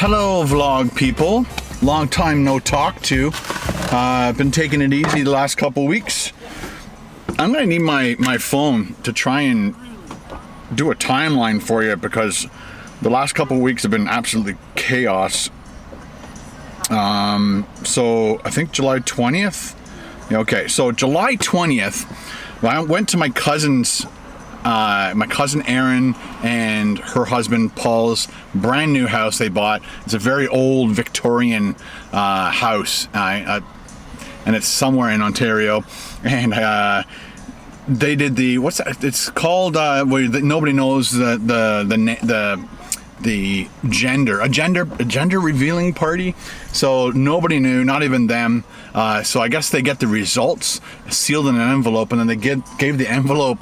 Hello vlog people, long time no talk to. I've been taking it easy the last couple weeks. I'm gonna need my phone to try and do a timeline for you because the last couple weeks have been absolutely chaos. So I think July 20th. Yeah, okay, so July 20th, I went to my cousin Erin and her husband Paul's brand new house they bought. It's a very old Victorian house, and it's somewhere in Ontario. And they did the it's called nobody knows the gender revealing party. So nobody knew, not even them. So I guess they get the results sealed in an envelope, and then they gave the envelope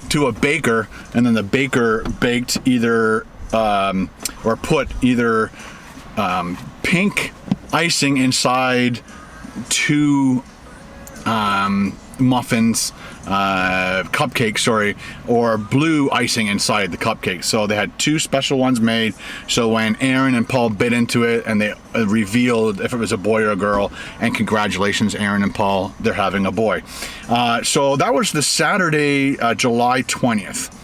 to a baker, and then the baker baked either or put either pink icing inside two muffins, cupcakes, sorry, or blue icing inside the cupcakes. So they had two special ones made. So when Aaron and Paul bit into it, and they revealed if it was a boy or a girl, and congratulations, Aaron and Paul, they're having a boy. So that was the Saturday, July 20th.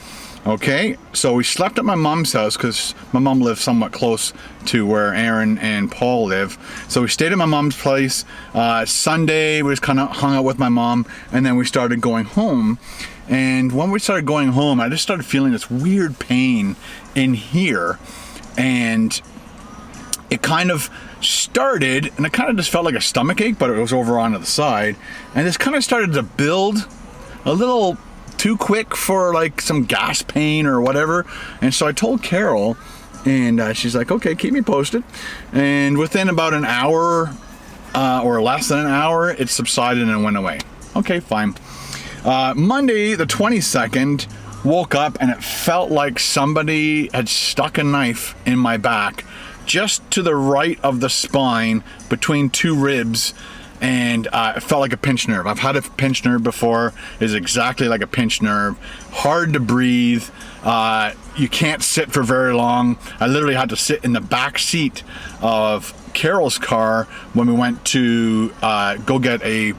Okay, so we slept at my mom's house because my mom lives somewhat close to where Aaron and Paul live. So we stayed at my mom's place. Sunday, we just kind of hung out with my mom, and then we started going home. And when we started going home, I just started feeling this weird pain in here. And it kind of started, and it kind of just felt like a stomach ache, but it was over on the side. And this kind of started to build a little too quick for like some gas pain or whatever. And so I told Carol, and she's like, okay, keep me posted. And within about an hour or less than an hour, it subsided and went away. Okay, fine. Monday the 22nd, woke up and it felt like somebody had stuck a knife in my back just to the right of the spine between two ribs. And it felt like a pinched nerve. I've had a pinched nerve before. It's exactly like a pinched nerve. Hard to breathe. You can't sit for very long. I literally had to sit in the back seat of Carol's car when we went to go to the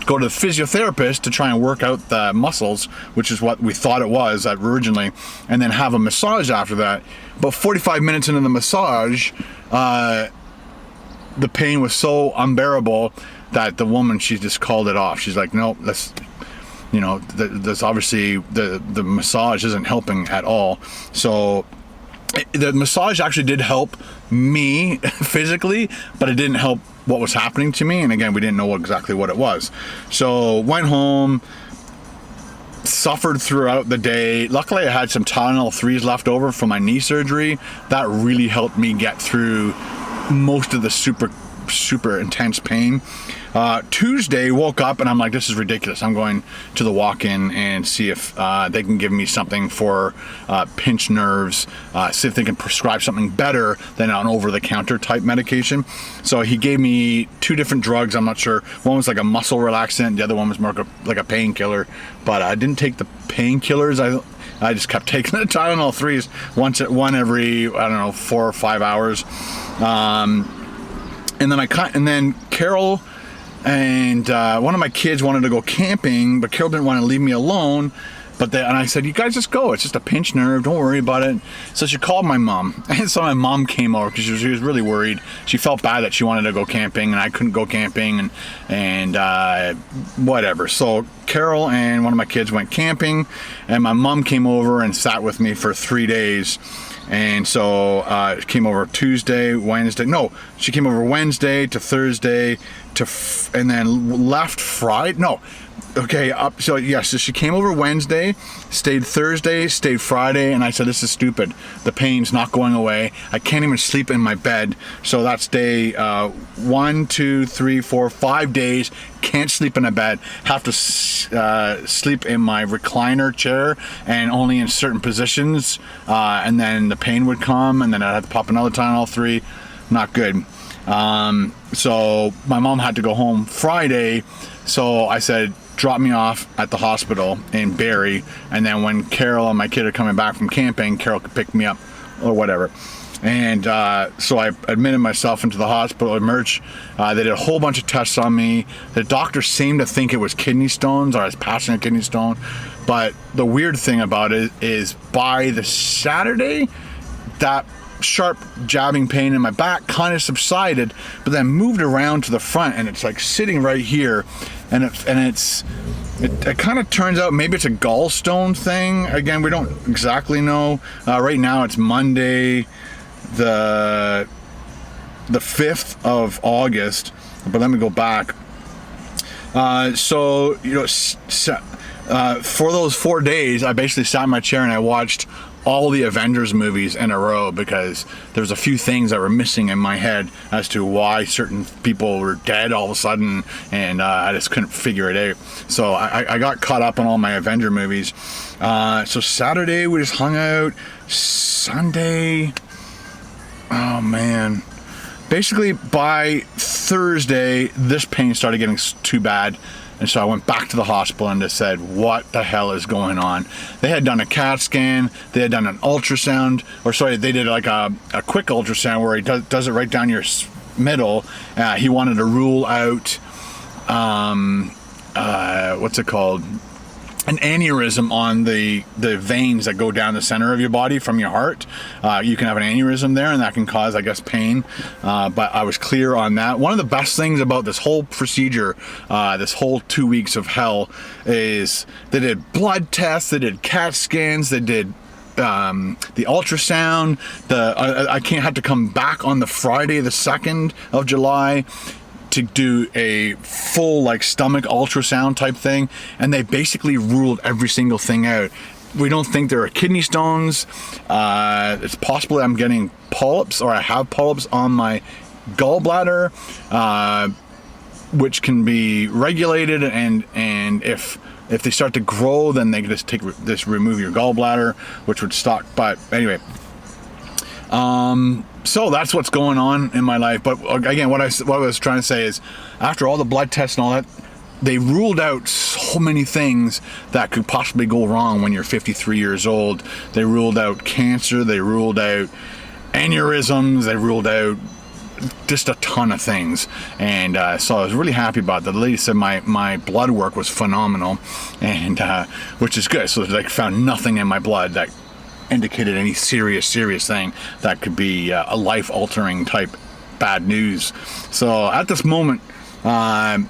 physiotherapist to try and work out the muscles, which is what we thought it was originally, and then have a massage after that. But 45 minutes into the massage, the pain was so unbearable that the woman, she just called it off. She's like, no, that's obviously the massage isn't helping at all. So the massage actually did help me physically, but it didn't help what was happening to me. And again, we didn't know exactly what it was. So went home, suffered throughout the day. Luckily, I had some Tylenol 3s left over from my knee surgery. That really helped me get through most of the super intense pain. Tuesday, woke up and I'm like, this is ridiculous. I'm going to the walk-in and see if they can give me something for pinched nerves, see if they can prescribe something better than an over-the-counter type medication. So he gave me two different drugs. I'm not sure. One was like a muscle relaxant. The other one was more like a painkiller. But I didn't take the painkillers. I just kept taking the Tylenol 3s one every, I don't know, 4 or 5 hours. And then Carol and one of my kids wanted to go camping, but Carol didn't want to leave me alone. And I said, you guys just go. It's just a pinched nerve. Don't worry about it. So she called my mom. And so my mom came over because she was really worried. She felt bad that she wanted to go camping and I couldn't go camping and whatever. So Carol and one of my kids went camping, and my mom came over and sat with me for 3 days. And so she came over Tuesday, Wednesday. No, she came over Wednesday to Thursday and then left Friday. No. Okay, so she came over Wednesday, stayed Thursday, stayed Friday, and I said, this is stupid. The pain's not going away. I can't even sleep in my bed. So that's day 1, 2, 3, 4, 5 days. Can't sleep in a bed. Have to sleep in my recliner chair and only in certain positions. And then the pain would come, and then I'd have to pop another Tylenol 3. Not good. So my mom had to go home Friday. So I said, drop me off at the hospital in Barrie, and then when Carol and my kid are coming back from camping, Carol could pick me up or whatever. And so I admitted myself into the hospital, emerged. They did a whole bunch of tests on me. The doctor seemed to think it was kidney stones, or I was passing a kidney stone. But the weird thing about it is by the Saturday, that sharp jabbing pain in my back kind of subsided, but then moved around to the front, and it's like sitting right here, and it kind of turns out maybe it's a gallstone thing. Again, we don't exactly know. Right now it's Monday, the 5th of August, but let me go back. So, you know, for those 4 days, I basically sat in my chair and I watched all the Avengers movies in a row, because there's a few things that were missing in my head as to why certain people were dead all of a sudden, and I just couldn't figure it out. So I got caught up on all my Avenger movies. So Saturday we just hung out. Sunday, oh man. Basically by Thursday, this pain started getting too bad. And so I went back to the hospital and just said, what the hell is going on? They had done a CAT scan, they had done an ultrasound, or sorry, they did like a quick ultrasound where he does it right down your middle. He wanted to rule out, what's it called? An aneurysm on the veins that go down the center of your body from your heart. You can have an aneurysm there, and that can cause, I guess, pain. But I was clear on that. One of the best things about this whole procedure, this whole 2 weeks of hell, is they did blood tests, they did CAT scans, they did the ultrasound. I can't have to come back on the Friday, the 2nd of July, to do a full like stomach ultrasound type thing, and they basically ruled every single thing out. We don't think there are kidney stones. It's possible I'm getting polyps, or I have polyps on my gallbladder, which can be regulated, and if they start to grow, then they can just remove your gallbladder, which would stop. But anyway, so that's what's going on in my life. But again, what I was trying to say is, after all the blood tests and all that, they ruled out so many things that could possibly go wrong when you're 53 years old. They ruled out cancer, they ruled out aneurysms, they ruled out just a ton of things. And so I was really happy about that. The lady said my blood work was phenomenal, and which is good. So they found nothing in my blood that indicated any serious thing that could be a life-altering type bad news. So at this moment, I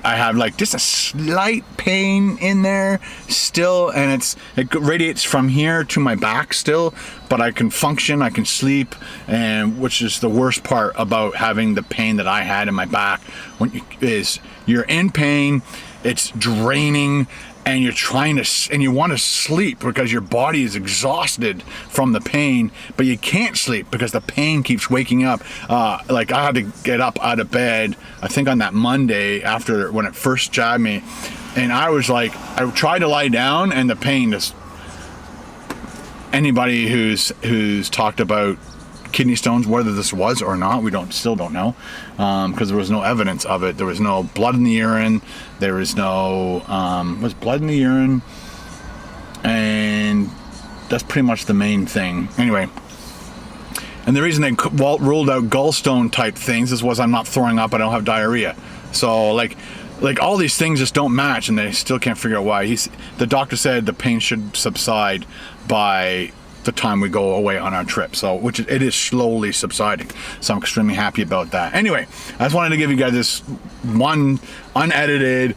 have like just a slight pain in there still, and it radiates from here to my back still, but I can function, I can sleep, and which is the worst part about having the pain that I had in my back, you're in pain, it's draining, and you're and you want to sleep because your body is exhausted from the pain, but you can't sleep because the pain keeps waking up. Like I had to get up out of bed, I think on that Monday after when it first jabbed me, and I was like, I tried to lie down, and the pain just, anybody who's talked about kidney stones, whether this was or not, we still don't know, because there was no evidence of it. There was no blood in the urine. There was no was blood in the urine, and that's pretty much the main thing. Anyway, and the reason they ruled out gallstone type things was I'm not throwing up, I don't have diarrhea. So like all these things just don't match, and they still can't figure out why. The doctor said the pain should subside by the time we go away on our trip, so which it is slowly subsiding, so I'm extremely happy about that. Anyway, I just wanted to give you guys this one unedited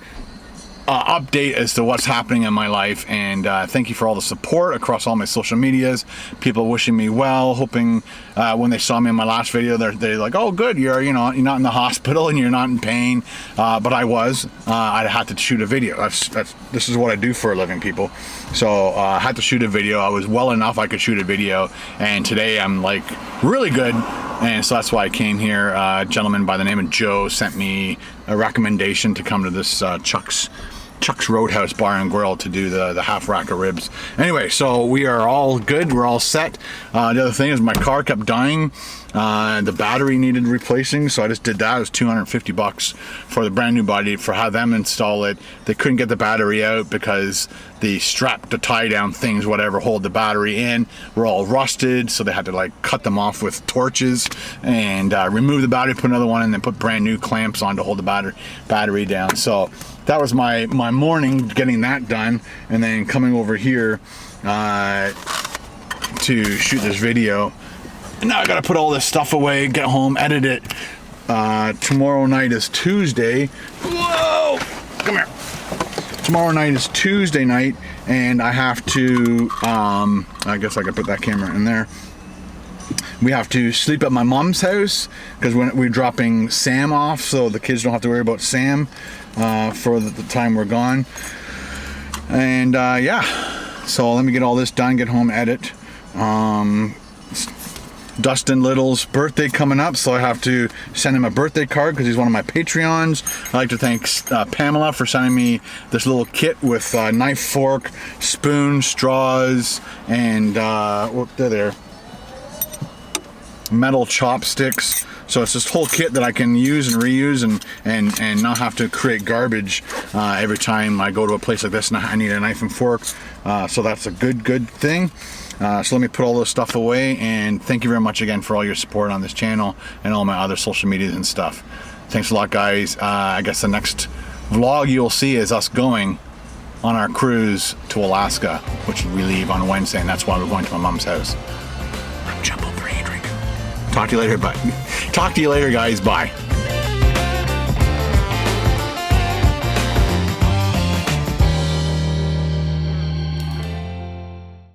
update as to what's happening in my life, and thank you for all the support across all my social medias. People wishing me well, hoping when they saw me in my last video, they're like, oh good, you're not in the hospital and you're not in pain, but I was. I had to shoot a video. This is what I do for a living, people. So I had to shoot a video. I was well enough I could shoot a video, and today I'm like really good, and so that's why I came here. A gentleman by the name of Joe sent me a recommendation to come to this Chuck's Roadhouse Bar and Grill to do the half rack of ribs. Anyway, so we are all good. We're all set. The other thing is my car kept dying. The battery needed replacing, so I just did that. It was $250 for the brand new body for have them install it. They couldn't get the battery out because the strap, the tie down things, whatever, hold the battery in, were all rusted, so they had to like cut them off with torches and remove the battery, put another one, and then put brand new clamps on to hold the battery down. So that was my morning, getting that done, and then coming over here to shoot this video. And now I gotta put all this stuff away, get home, edit it. Tomorrow night is Tuesday. Whoa! Come here. Tomorrow night is Tuesday night, and I have to, I guess I could put that camera in there. We have to sleep at my mom's house because we're dropping Sam off, so the kids don't have to worry about Sam for the time we're gone. And yeah, so let me get all this done, get home, edit. Dustin Little's birthday coming up, so I have to send him a birthday card because he's one of my Patreons. I'd like to thank Pamela for sending me this little kit with knife, fork, spoon, straws, and they're there, metal chopsticks. So it's this whole kit that I can use and reuse and not have to create garbage every time I go to a place like this and I need a knife and fork. So that's a good thing. So let me put all this stuff away, and thank you very much again for all your support on this channel and all my other social medias and stuff. Thanks a lot, guys. I guess the next vlog you'll see is us going on our cruise to Alaska, which we leave on Wednesday, and that's why we're going to my mom's house. Jump over here, drink. Talk to you later, guys. Bye.